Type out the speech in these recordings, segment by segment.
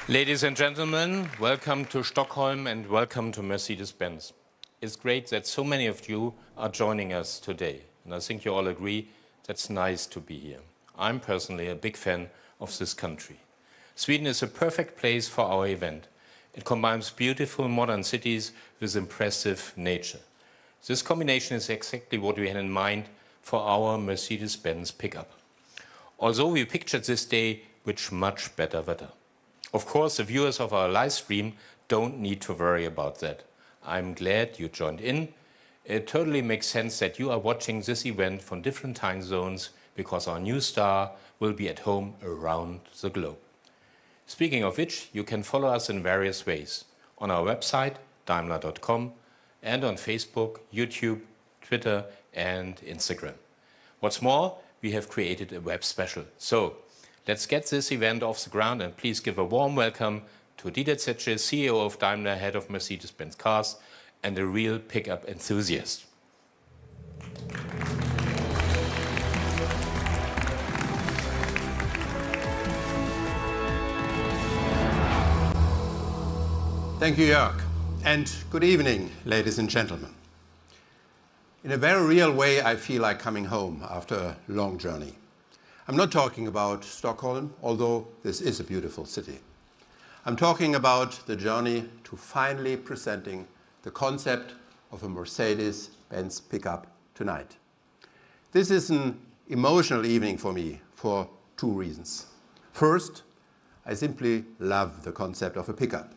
Ladies and gentlemen, welcome to Stockholm and welcome to Mercedes-Benz. It's great that so many of you are joining us today, and I think you all agree that's nice to be here. I'm personally a big fan of this country. Sweden is a perfect place for our event. It combines beautiful modern cities with impressive nature. This combination is exactly what we had in mind for our Mercedes-Benz pickup. Although we pictured this day with much better weather. Of course, the viewers of our live stream don't need to worry about that. I'm glad you joined in. It totally makes sense that you are watching this event from different time zones because our new star will be at home around the globe. Speaking of which, you can follow us in various ways. On our website, daimler.com, and on Facebook, YouTube, Twitter, and Instagram. What's more, we have created a web special. So, let's get this event off the ground and please give a warm welcome to Dieter Zetsche, CEO of Daimler, head of Mercedes-Benz Cars, and a real pickup enthusiast. Thank you, Jörg, and good evening, ladies and gentlemen. In a very real way, I feel like coming home after a long journey. I'm not talking about Stockholm, although this is a beautiful city. I'm talking about the journey to finally presenting the concept of a Mercedes-Benz pickup tonight. This is an emotional evening for me for two reasons. First, I simply love the concept of a pickup.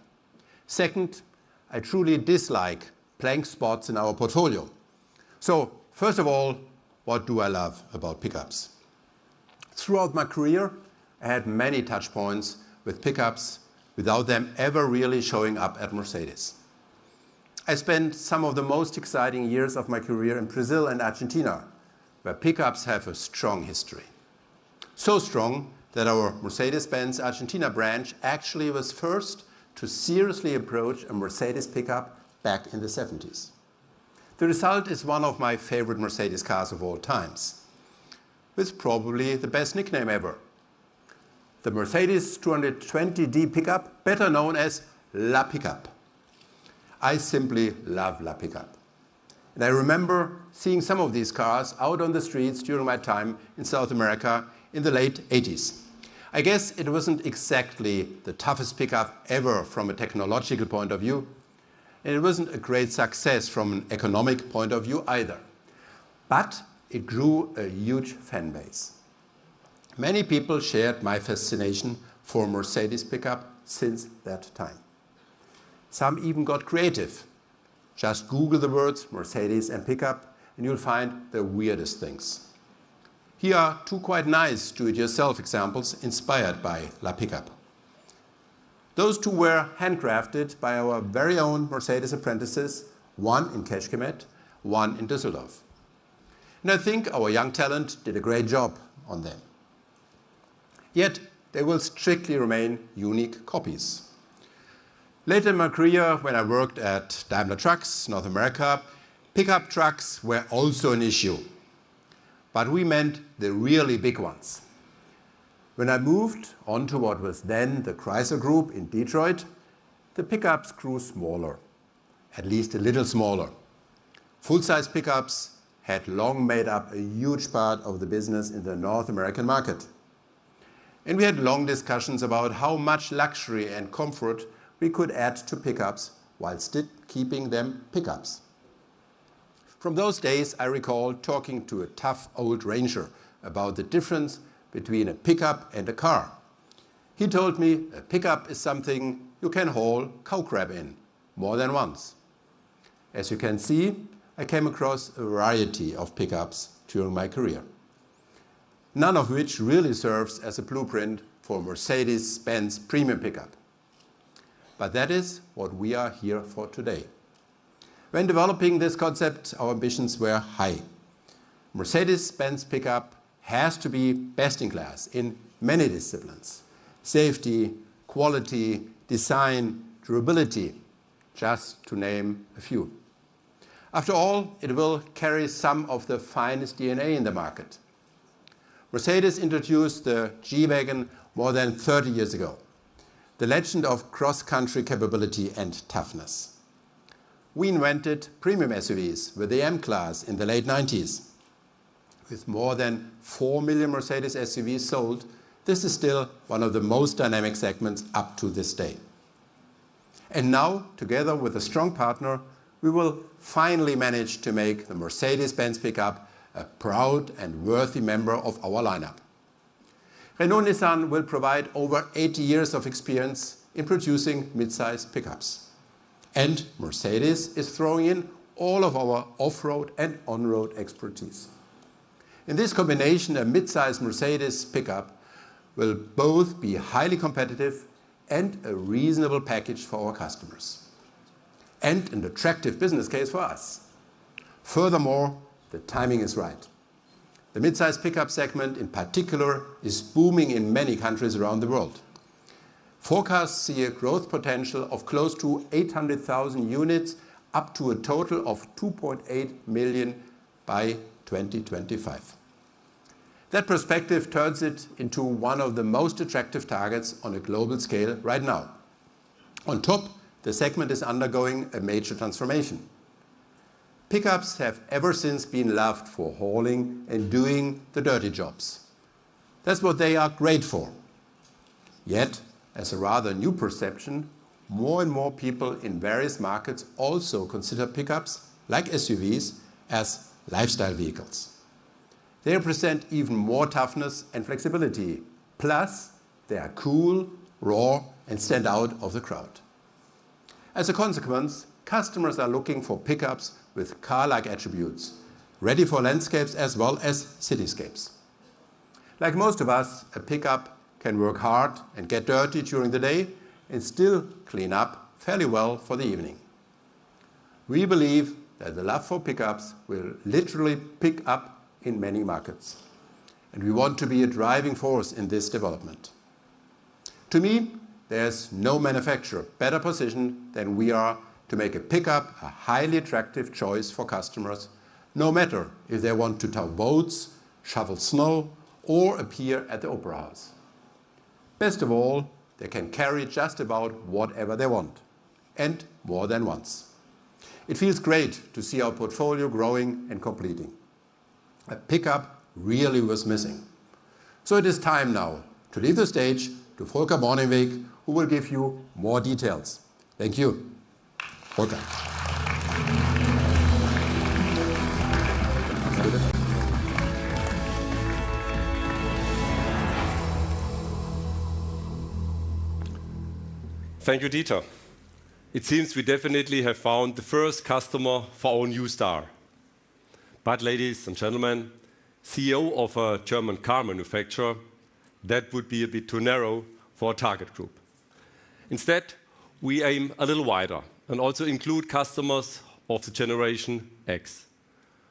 Second, I truly dislike blank spots in our portfolio. So, first of all, what do I love about pickups? Throughout my career, I had many touch points with pickups without them ever really showing up at Mercedes. I spent some of the most exciting years of my career in Brazil and Argentina, where pickups have a strong history. So strong that our Mercedes-Benz Argentina branch actually was first to seriously approach a Mercedes pickup back in the 70s. The result is one of my favorite Mercedes cars of all times, with probably the best nickname ever. The Mercedes 220D pickup, better known as La Pickup. I simply love La Pickup. And I remember seeing some of these cars out on the streets during my time in South America in the late 80s. I guess it wasn't exactly the toughest pickup ever from a technological point of view, and it wasn't a great success from an economic point of view either. But it grew a huge fan base. Many people shared my fascination for Mercedes pickup since that time. Some even got creative. Just Google the words Mercedes and pickup and you'll find the weirdest things. Here are two quite nice do-it-yourself examples inspired by La Pickup. Those two were handcrafted by our very own Mercedes apprentices, one in Kecskemét, one in Düsseldorf. And I think our young talent did a great job on them. Yet, they will strictly remain unique copies. Later in my career, when I worked at Daimler Trucks, North America, pickup trucks were also an issue. But we meant the really big ones. When I moved on to what was then the Chrysler Group in Detroit, the pickups grew smaller, at least a little smaller. Full-size pickups had long made up a huge part of the business in the North American market. And we had long discussions about how much luxury and comfort we could add to pickups while still keeping them pickups. From those days, I recall talking to a tough old ranger about the difference between a pickup and a car. He told me a pickup is something you can haul cow crap in more than once. As you can see, I came across a variety of pickups during my career, none of which really serves as a blueprint for Mercedes-Benz premium pickup. But that is what we are here for today. When developing this concept, our ambitions were high. Mercedes-Benz pickup has to be best in class in many disciplines. Safety, quality, design, durability, just to name a few. After all, it will carry some of the finest DNA in the market. Mercedes introduced the G-Wagon more than 30 years ago. the legend of cross-country capability and toughness. We invented premium SUVs with the M-Class in the late 90s. With more than 4 million Mercedes SUVs sold, this is still one of the most dynamic segments up to this day. And now, together with a strong partner, we will finally manage to make the Mercedes-Benz pickup a proud and worthy member of our lineup. Renault-Nissan will provide over 80 years of experience in producing mid-size pickups. And Mercedes is throwing in all of our off-road and on-road expertise. In this combination, a mid-size Mercedes pickup will both be highly competitive and a reasonable package for our customers. And an attractive business case for us. Furthermore, the timing is right. The mid-size pickup segment in particular is booming in many countries around the world. Forecasts see a growth potential of close to 800,000 units, up to a total of 2.8 million by 2025. That perspective turns it into one of the most attractive targets on a global scale right now. On top, the segment is undergoing a major transformation. Pickups have ever since been loved for hauling and doing the dirty jobs. That's what they are great for. Yet, as a rather new perception, more and more people in various markets also consider pickups, like SUVs, as lifestyle vehicles. They represent even more toughness and flexibility. Plus, they are cool, raw, and stand out of the crowd. As a consequence, customers are looking for pickups with car-like attributes, ready for landscapes as well as cityscapes. Like most of us, a pickup can work hard and get dirty during the day and still clean up fairly well for the evening. We believe that the love for pickups will literally pick up in many markets. And we want to be a driving force in this development. To me, there's no manufacturer better positioned than we are to make a pickup a highly attractive choice for customers, no matter if they want to tow boats, shovel snow, or appear at the Opera House. Best of all, they can carry just about whatever they want, and more than once. It feels great to see our portfolio growing and completing. A pickup really was missing. So it is time now to leave the stage to Volker Borningweg, who will give you more details. Thank you. Volker. Thank you, Dieter. It seems we definitely have found the first customer for our new star. But ladies and gentlemen, CEO of a German car manufacturer, that would be a bit too narrow for a target group. Instead, we aim a little wider and also include customers of the Generation X.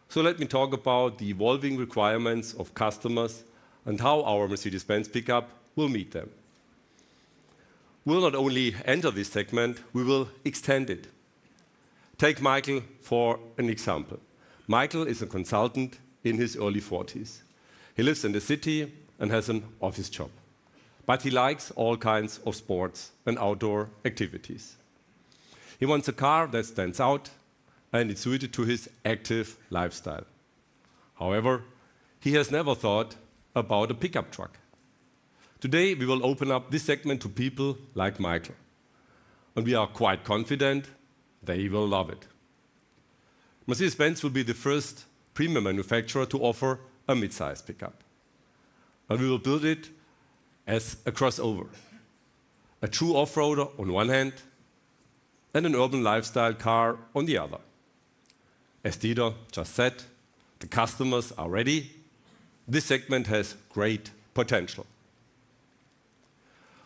So let me talk about the evolving requirements of customers and how our Mercedes-Benz pickup will meet them. We'll not only enter this segment, we will extend it. Take Michael for an example. Michael is a consultant in his early 40s. He lives in the city and has an office job. But he likes all kinds of sports and outdoor activities. He wants a car that stands out and is suited to his active lifestyle. However, he has never thought about a pickup truck. Today, we will open up this segment to people like Michael. And we are quite confident they will love it. Mercedes-Benz will be the first premium manufacturer to offer a mid-size pickup. And we will build it as a crossover. A true off-roader on one hand and an urban lifestyle car on the other. As Dieter just said, the customers are ready. This segment has great potential.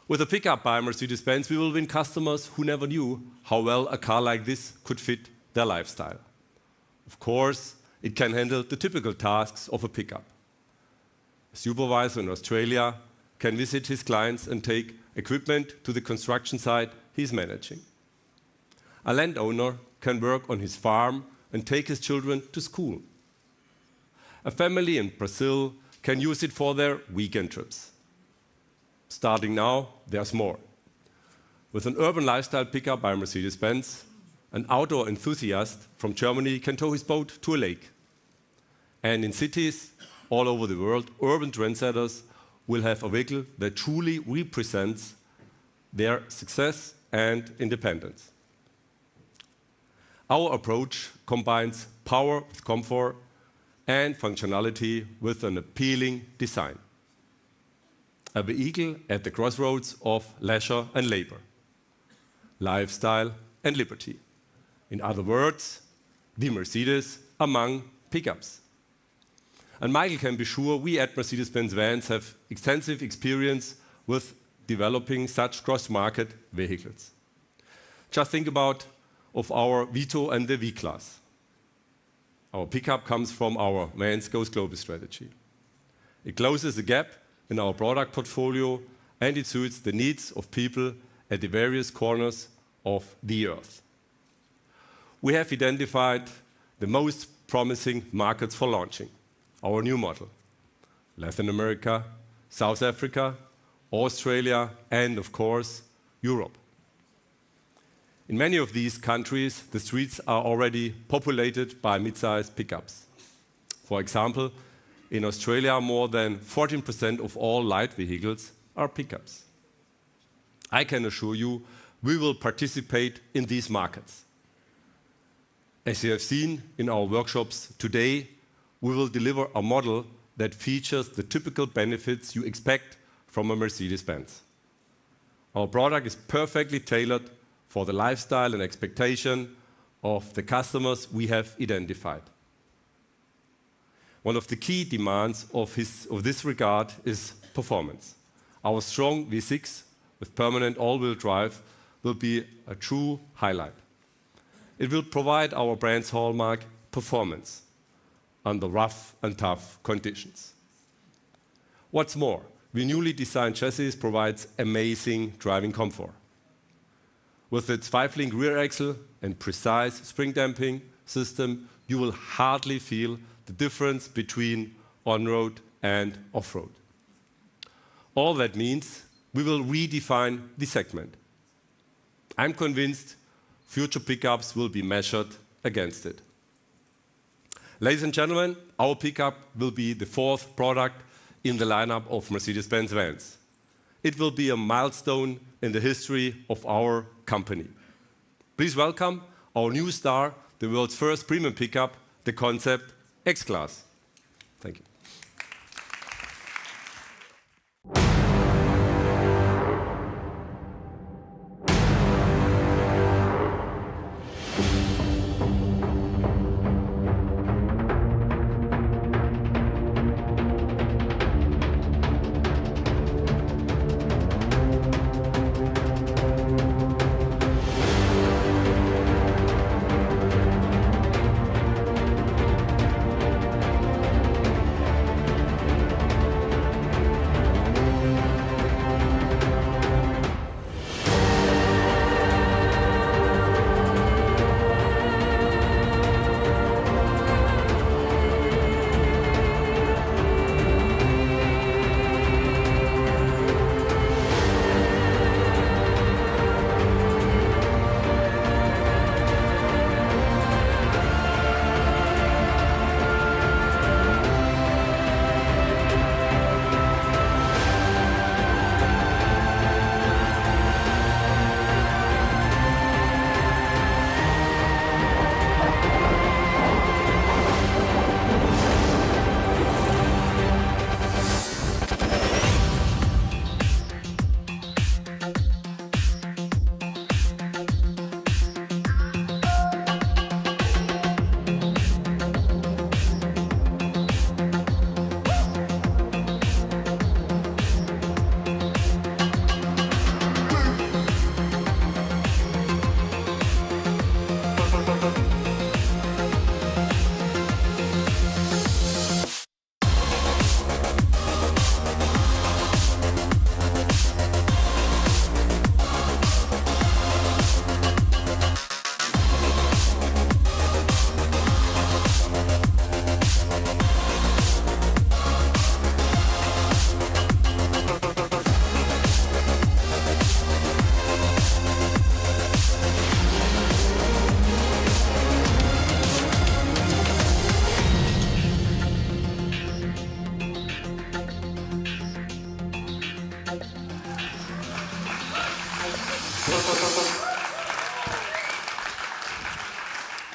With a pickup by Mercedes-Benz, we will win customers who never knew how well a car like this could fit their lifestyle. Of course, it can handle the typical tasks of a pickup. A supervisor in Australia can visit his clients and take equipment to the construction site he's managing. A landowner can work on his farm and take his children to school. A family in Brazil can use it for their weekend trips. Starting now, there's more. With an urban lifestyle pickup by Mercedes-Benz, an outdoor enthusiast from Germany can tow his boat to a lake. And in cities all over the world, urban trendsetters will have a vehicle that truly represents their success and independence. Our approach combines power with comfort and functionality with an appealing design. A vehicle at the crossroads of leisure and labor, lifestyle and liberty. In other words, the Mercedes among pickups. And Michael can be sure we at Mercedes-Benz Vans have extensive experience with developing such cross-market vehicles. Just think about our Vito and the V-Class. Our pickup comes from our Vans Goes Global strategy. It closes the gap in our product portfolio and it suits the needs of people at the various corners of the earth. We have identified the most promising markets for launching our new model: Latin America, South Africa, Australia, and of course, Europe. In many of these countries, the streets are already populated by mid-sized pickups. For example, in Australia, more than 14% of all light vehicles are pickups. I can assure you, we will participate in these markets. As you have seen in our workshops today, we will deliver a model that features the typical benefits you expect from a Mercedes-Benz. Our product is perfectly tailored for the lifestyle and expectation of the customers we have identified. One of the key demands of this regard is performance. Our strong V6 with permanent all-wheel drive will be a true highlight. It will provide our brand's hallmark performance under rough and tough conditions. What's more, the newly designed chassis provides amazing driving comfort. With its 5-link rear axle and precise spring damping system, you will hardly feel the difference between on-road and off-road. All that means we will redefine the segment. I'm convinced future pickups will be measured against it. Ladies and gentlemen, our pickup will be the 4th product in the lineup of Mercedes-Benz Vans. It will be a milestone in the history of our company. Please welcome our new star, the world's first premium pickup, the Concept X-Class. Thank you.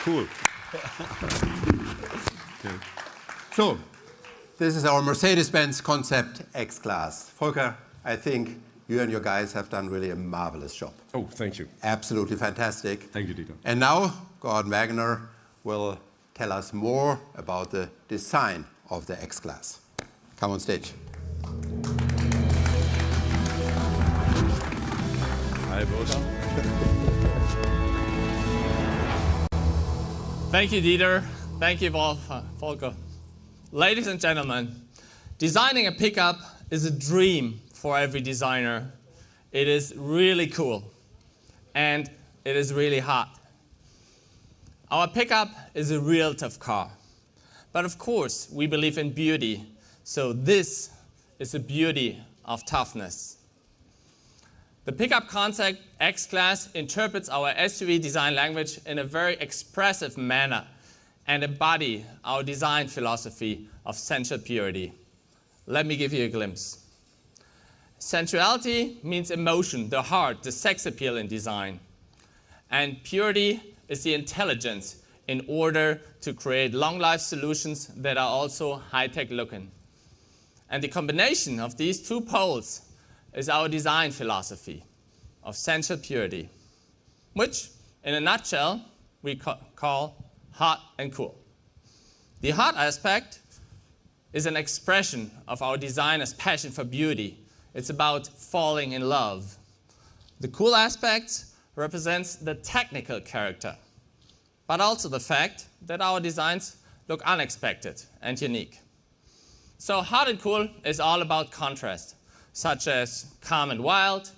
Cool. Okay. So, this is our Mercedes-Benz Concept X-Class. Volker, I think you and your guys have done really a marvelous job. Oh, thank you. Absolutely fantastic. Thank you, Dieter. And now, Gordon Wagner will tell us more about the design of the X-Class. Come on stage. Hi, boss. Thank you, Dieter. Thank you, Volker. Ladies and gentlemen, designing a pickup is a dream for every designer. It is really cool, and it is really hard. Our pickup is a real tough car. But of course, we believe in beauty, so this is the beauty of toughness. The Pickup Concept X-Class interprets our SUV design language in a very expressive manner and embody our design philosophy of sensual purity. Let me give you a glimpse. Sensuality means emotion, the heart, the sex appeal in design. And purity is the intelligence in order to create long-life solutions that are also high-tech looking. And the combination of these two poles is our design philosophy of sensual purity, which, in a nutshell, we call hot and cool. The hot aspect is an expression of our designer's passion for beauty. It's about falling in love. The cool aspect represents the technical character, but also the fact that our designs look unexpected and unique. So hot and cool is all about contrast, such as calm and wild,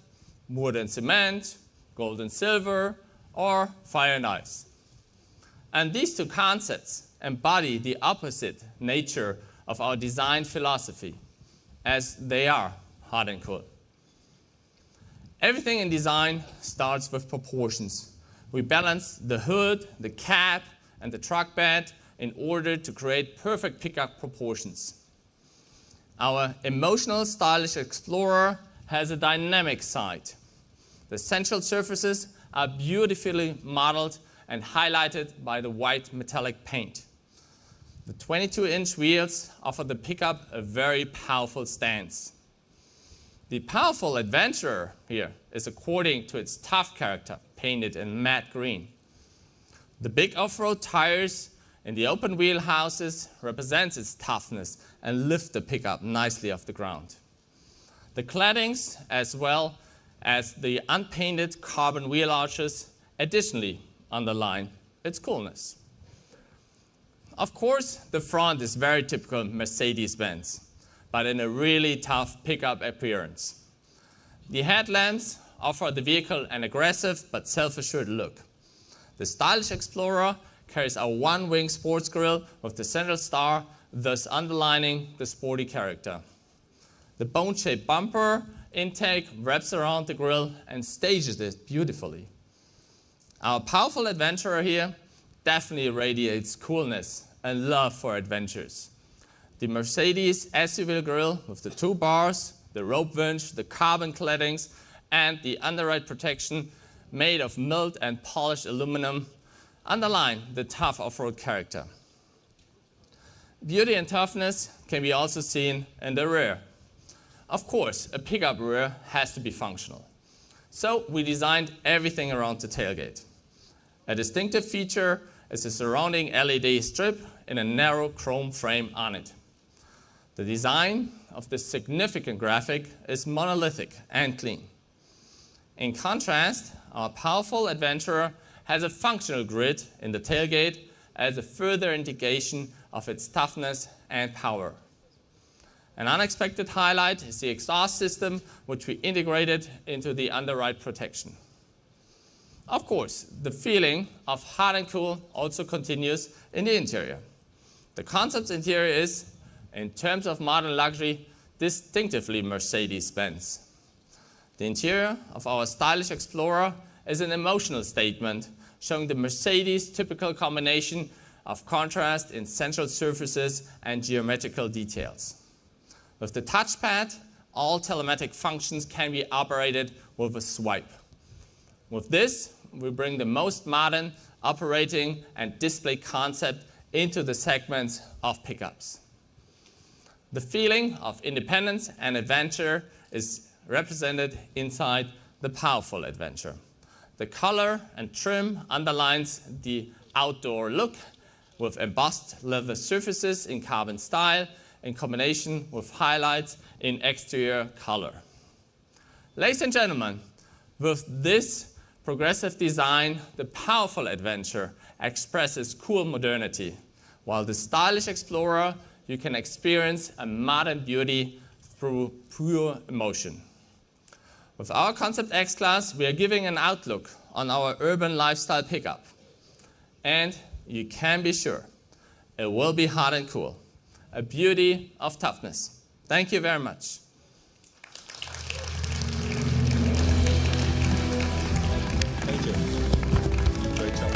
wood and cement, gold and silver, or fire and ice. And these two concepts embody the opposite nature of our design philosophy, as they are hot and cool. Everything in design starts with proportions. We balance the hood, the cab, and the truck bed in order to create perfect pickup proportions. Our emotional, stylish Explorer has a dynamic side. The central surfaces are beautifully modeled and highlighted by the white metallic paint. The 22-inch wheels offer the pickup a very powerful stance. The powerful Adventurer here is according to its tough character, painted in matte green. The big off-road tires in the open wheel houses represents its toughness and lift the pickup nicely off the ground. The claddings, as well as the unpainted carbon wheel arches, additionally underline its coolness. Of course, the front is very typical Mercedes-Benz, but in a really tough pickup appearance. The headlamps offer the vehicle an aggressive but self-assured look. The stylish Explorer carries a one-wing sports grille with the central star, thus underlining the sporty character. The bone-shaped bumper intake wraps around the grille and stages it beautifully. Our powerful Adventurer here definitely radiates coolness and love for adventures. The Mercedes SUV grille with the two bars, the rope winch, the carbon claddings, and the underride protection made of milled and polished aluminum underline the tough off-road character. Beauty and toughness can be also seen in the rear. Of course, a pickup rear has to be functional. So we designed everything around the tailgate. A distinctive feature is the surrounding LED strip in a narrow chrome frame on it. The design of this significant graphic is monolithic and clean. In contrast, our powerful Adventurer has a functional grid in the tailgate as a further indication of its toughness and power. An unexpected highlight is the exhaust system, which we integrated into the underride protection. Of course, the feeling of hot and cool also continues in the interior. The Concept's interior is, in terms of modern luxury, distinctively Mercedes-Benz. The interior of our stylish Explorer is an emotional statement showing the Mercedes typical combination of contrast in central surfaces and geometrical details. With the touchpad, all telematic functions can be operated with a swipe. With this, we bring the most modern operating and display concept into the segments of pickups. The feeling of independence and adventure is represented inside the powerful adventure. The color and trim underlines the outdoor look with embossed leather surfaces in carbon style in combination with highlights in exterior color. Ladies and gentlemen, with this progressive design, the powerful adventure expresses cool modernity, while the stylish Explorer, you can experience a modern beauty through pure emotion. With our Concept X-Class, we are giving an outlook on our urban lifestyle pickup. And you can be sure, it will be hot and cool. A beauty of toughness. Thank you very much. Thank you. Great job.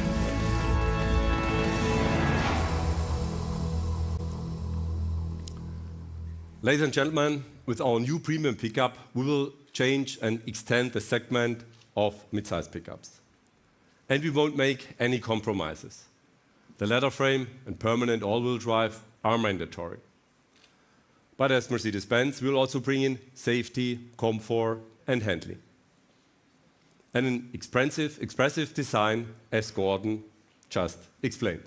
Ladies and gentlemen, with our new premium pickup, we will change and extend the segment of mid-size pickups. And we won't make any compromises. The leather frame and permanent all-wheel drive are mandatory. But as Mercedes-Benz, we'll also bring in safety, comfort, and handling. And an expressive design, as Gordon just explained.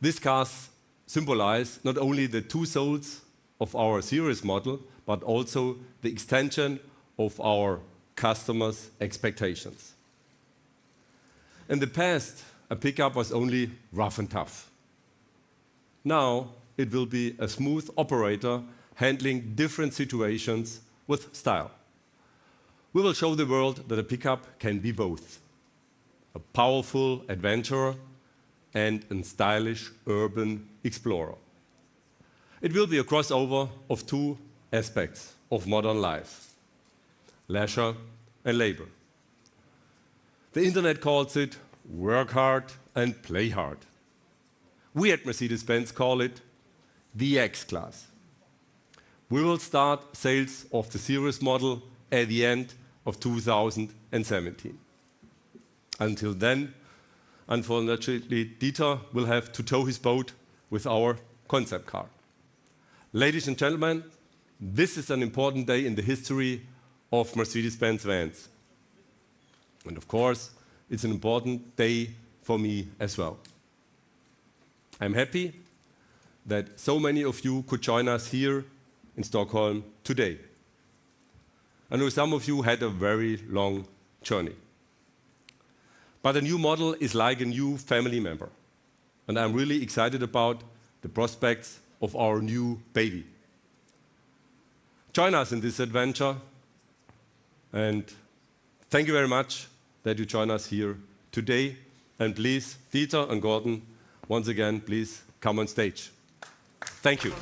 These cars symbolize not only the two souls of our series model, but also the extension of our customers' expectations. In the past, a pickup was only rough and tough. Now, it will be a smooth operator handling different situations with style. We will show the world that a pickup can be both a powerful adventurer and a stylish urban explorer. It will be a crossover of two aspects of modern life: leisure and labor. The internet calls it work hard and play hard. We at Mercedes-Benz call it the X-Class. We will start sales of the series model at the end of 2017. Until then, unfortunately, Dieter will have to tow his boat with our concept car. Ladies and gentlemen, this is an important day in the history of Mercedes-Benz Vans. And of course, it's an important day for me as well. I'm happy that so many of you could join us here in Stockholm today. I know some of you had a very long journey. But a new model is like a new family member. And I'm really excited about the prospects of our new baby. Join us in this adventure. And thank you very much that you join us here today. And please, Dieter and Gordon, once again, please come on stage. Thank you.